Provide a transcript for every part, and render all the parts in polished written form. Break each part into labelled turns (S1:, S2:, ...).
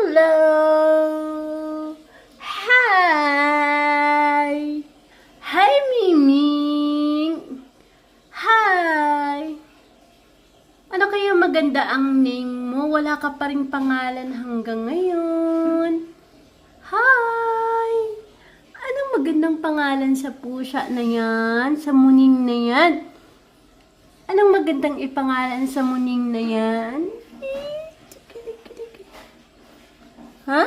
S1: Hello! Hi! Hi, Miming! Hi! Ano kaya maganda ang name mo? Wala ka pa ring pangalan hanggang ngayon. Hi! Anong magandang pangalan sa pusa na yan? Sa muning na yan? Anong magandang ipangalan sa muning na yan? Ha?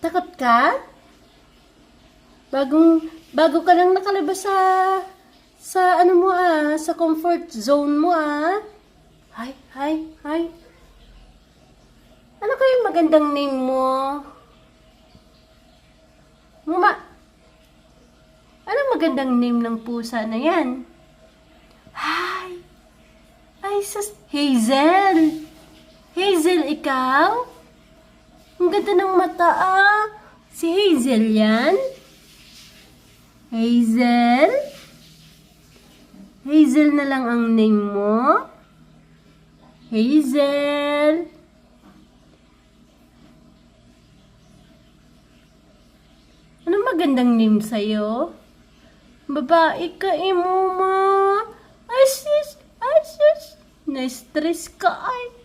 S1: Takot ka? Bago ka lang nakalabas sa ano mo sa comfort zone mo Hi. Ano kayong magandang name mo? Anong magandang name ng pusa na yan? Hi! Ay, Hazel! Hazel, ikaw? Ang ganda ng mata Si Hazel yan? Hazel? Hazel na lang ang name mo? Hazel? Anong magandang name sa'yo? Babae ka, Mama. Ay, sis. Na-stress ka, ay.